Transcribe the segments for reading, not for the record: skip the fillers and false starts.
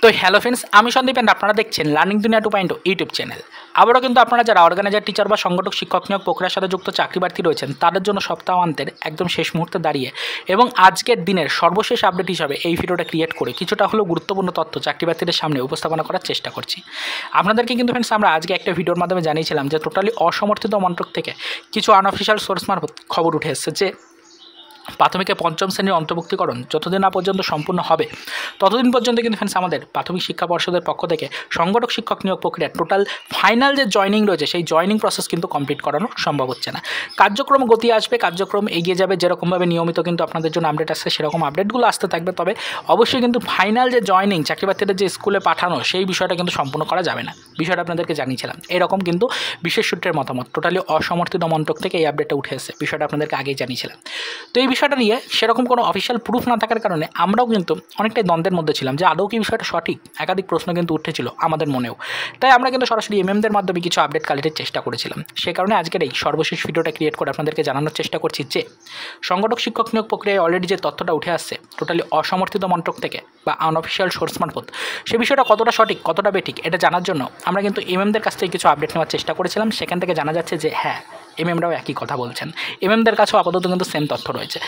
তো hello friends, আমি Sandeep and আপনারা দেখছেন লার্নিং দুনিয়া 2.0 ইউটিউব চ্যানেল। আবারও কিন্তু আপনারা যারা অর্গানাইজার, টিচার বা সংগঠক, শিক্ষক নিয়োগ প্রক্রিয়ার সাথে যুক্ত চাকরি প্রার্থী রয়েছেন তাদের জন্য সপ্তাহান্তের একদম শেষ মুহূর্তে দাঁড়িয়ে এবং আজকের দিনের সর্বশেষ আপডেট হিসাবে এই ভিডিওটা ক্রিয়েট করে কিছুটা হলেও গুরুত্বপূর্ণ তথ্য চাকরি প্রার্থীদের সামনে উপস্থাপনা করার চেষ্টা করছি। আপনাদেরকে কিন্তু ফ্রেন্ডস আমরা আজকে একটা ভিডিওর মাধ্যমে জানিয়েছিলাম যে টোটালি অসমর্থিত মন্ত্রক থেকে কিছু আনঅফিসিয়াল সোর্স মারফত খবর উঠে এসেছে যে প্রাথমিকে পঞ্চম শ্রেণীর অন্তর্ভুক্তিকরণ যতদিন না পর্যন্ত সম্পূর্ণ হবে ততদিন পর্যন্ত কিন্তু ফ্রেন্ডস আমাদের প্রাথমিক শিক্ষা পর্ষদের পক্ষ থেকে সংগঠক শিক্ষক নিয়োগ প্রক্রিয়া টোটাল ফাইনাল যে জয়নিং রয়েছে সেই জয়নিং প্রসেস কিন্তু কমপ্লিট করানো সম্ভব হচ্ছে না। কার্যক্রম গতি আসবে, কার্যক্রম এগিয়ে যাবে, যেরকমভাবে নিয়মিত কিন্তু আপনাদের জন্য আপডেট আসছে সেরকম আপডেটগুলো আসতে থাকবে। তবে অবশ্যই কিন্তু ফাইনাল যে জয়নিং চাকরি প্রার্থীদের যে স্কুলে পাঠানো সেই বিষয়টা কিন্তু সম্পূর্ণ করা যাবে না। বিষয়টা আপনাদেরকে জানিয়েছিলাম। এরকম কিন্তু বিশেষ সূত্রের মতামত টোটালি অসমর্থিত মন্ত্রক থেকে এই আপডেটটা উঠে এসেছে। বিষয়টা আপনাদেরকে আগেই জানিয়েছিলাম। তো এই বিষয়টা নিয়ে সেরকম কোনো অফিসিয়াল প্রুফ না থাকার কারণে আমরাও কিন্তু অনেকটাই দ্বন্দ্বের মধ্যে ছিলাম যে আদৌ কি বিষয়টা সঠিক। একাধিক প্রশ্ন কিন্তু উঠেছিল আমাদের মনেও, তাই আমরা কিন্তু সরাসরি এমএমদের মাধ্যমে কিছু আপডেট কালেক্টের চেষ্টা করেছিলাম। সে কারণে আজকের এই সর্বশেষ ভিডিওটা ক্রিয়েট করে আপনাদেরকে জানানোর চেষ্টা করছি যে সংগঠক শিক্ষক নিয়োগ প্রক্রিয়ায় অলরেডি যে তথ্যটা উঠে আসছে টোটালি অসমর্থিত মন্ত্রক থেকে বা আনঅফিসিয়াল সোর্স মারফত, সে বিষয়টা কতটা সঠিক কতটা বেঠিক এটা জানার জন্য আমরা কিন্তু এমএমদের কাছ থেকে কিছু আপডেট নেওয়ার চেষ্টা করেছিলাম। সেখান থেকে জানা যাচ্ছে যে হ্যাঁ, এমএমরাও একই কথা বলছেন। এমএমদের কাছেও আপাতত কিন্তু সেম তথ্য রয়েছে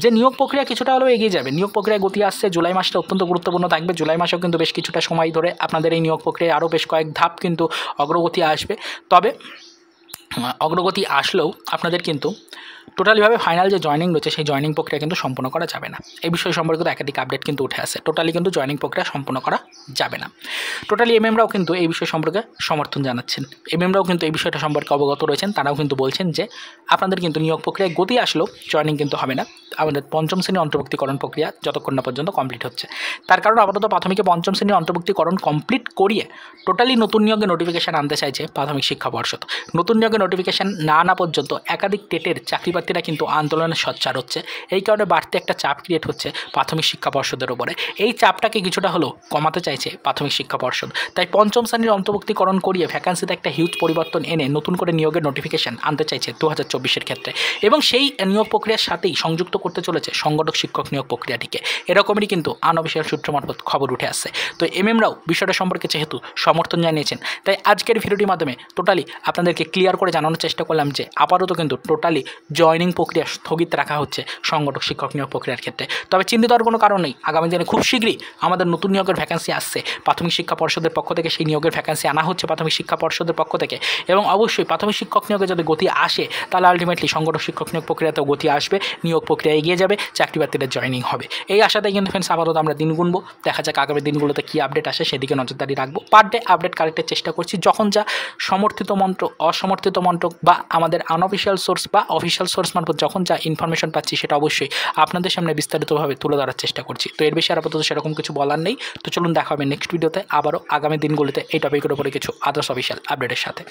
যে নিয়োগ প্রক্রিয়া কিছুটা হলেও এগিয়ে যাবে। নিয়োগ প্রক্রিয়ায় গতি আসছে। জুলাই মাসটা অত্যন্ত গুরুত্বপূর্ণ থাকবে। জুলাই মাসেও কিন্তু বেশ কিছুটা সময় ধরে আপনাদের এই নিয়োগ প্রক্রিয়ায় আরও বেশ কয়েক ধাপ কিন্তু অগ্রগতি আসবে। তবে অগ্রগতি আসলেও আপনাদের কিন্তু টোটালিভাবে ফাইনাল যে জয়নিং রয়েছে সেই জয়নিং প্রক্রিয়া কিন্তু সম্পূর্ণ করা যাবে না। এই বিষয় সম্পর্কিত একাধিক আপডেট কিন্তু উঠে আসে। টোটালি কিন্তু জয়নিং প্রক্রিয়া সম্পূর্ণ করা যাবে না। টোটালি এমএমরাও কিন্তু এই বিষয় সম্পর্কে সমর্থন জানাচ্ছেন। এমএমরাও কিন্তু এই বিষয়টা সম্পর্কে অবগত রয়েছেন। তারাও কিন্তু বলছেন যে আপনাদের কিন্তু নিয়োগ প্রক্রিয়ায় গতি আসলেও জয়নিং কিন্তু হবে না। আমাদের পঞ্চম শ্রেণীর অন্তর্ভুক্তিকরণ প্রক্রিয়া যতক্ষণ না পর্যন্ত কমপ্লিট হচ্ছে। তার কারণ আপাতত প্রাথমিকে পঞ্চম শ্রেণীর অন্তর্ভুক্তিকরণ কমপ্লিট করিয়ে টোটালি নতুন নিয়োগের নোটিফিকেশান আনতে চাইছে প্রাথমিক শিক্ষা পর্ষদ। নতুন নিয়োগের নোটিফিকেশান না আনা পর্যন্ত একাধিক টেটের চাকরি প্রার্থীরা কিন্তু আন্দোলনে সোচ্চার হচ্ছে। এই কারণে বাড়তি একটা চাপ ক্রিয়েট হচ্ছে প্রাথমিক শিক্ষা পর্ষদের উপরে। এই চাপটাকে কিছুটা হলেও কমাতে চাইছে প্রাথমিক শিক্ষা পর্ষদ। তাই পঞ্চম শ্রেণীর অন্তর্ভুক্তিকরণ করিয়ে ভ্যাকান্সিতে একটা হিউজ পরিবর্তন এনে নতুন করে নিয়োগের নোটিফিকেশান আনতে চাইছে 2024-এর ক্ষেত্রে, এবং সেই নিয়োগ প্রক্রিয়ার সাথেই সংযুক্ত করতে চলেছে সংগঠক শিক্ষক নিয়োগ প্রক্রিয়াটিকে। এরকমই কিন্তু আনঅফিসিয়াল সূত্র মারফত খবর উঠে আসছে। তো এমএমরাও বিষয়টা সম্পর্কে যেহেতু সমর্থন জানিয়েছেন, তাই আজকের ভিডিওটির মাধ্যমে টোটালি আপনাদেরকে ক্লিয়ার করে জানানোর চেষ্টা করলাম যে আপাতত কিন্তু টোটালি জয়নিং প্রক্রিয়া স্থগিত রাখা হচ্ছে সংগঠক শিক্ষক নিয়োগ প্রক্রিয়ার ক্ষেত্রে। তবে চিন্তিত হওয়ার কোনো কারণ নেই। আগামী দিনে খুব শীঘ্রই আমাদের নতুন নিয়োগের ভ্যাকান্সি আসছে প্রাথমিক শিক্ষা পর্ষদের পক্ষ থেকে। সেই নিয়োগের ভ্যাকান্সি আনা হচ্ছে প্রাথমিক শিক্ষা পর্ষদের পক্ষ থেকে, এবং অবশ্যই প্রাথমিক শিক্ষক নিয়োগে যদি গতি আসে তাহলে আলটিমেটলি সংগঠক শিক্ষক নিয়োগ প্রক্রিয়াতেও গতি আসবে, নিয়োগ প্রক্রিয়া এগিয়ে যাবে, চাকরি প্রার্থীদের জয়নিং হবে। এই আশাতেই কিন্তু ফ্রেন্ডস আপাতত আমরা দিন গুনবো। দেখা যাক আগামী দিনগুলোতে কী আপডেট আসে, সেদিকে নজরদারি রাখবো। পার ডে আপডেট কালেক্টের চেষ্টা করছি। যখন যা সমর্থিত মন্ত্রক, অসমর্থিত মন্ত্রক বা আমাদের আনঅফিসিয়াল সোর্স বা অফিসিয়াল সোর্স মারফত যখন যা ইনফরমেশন পাচ্ছি সেটা অবশ্যই আপনাদের সামনে বিস্তারিতভাবে তুলে ধরার চেষ্টা করছি। তো এর বেশি আর আপাতত সেরকম কিছু বলার নেই। তো চলুন দেখা হবে নেক্সট ভিডিওতে আবারও আগামী দিনগুলিতে এই টপিকের উপরে কিছু আদার্স অফিসিয়াল আপডেটের সাথে।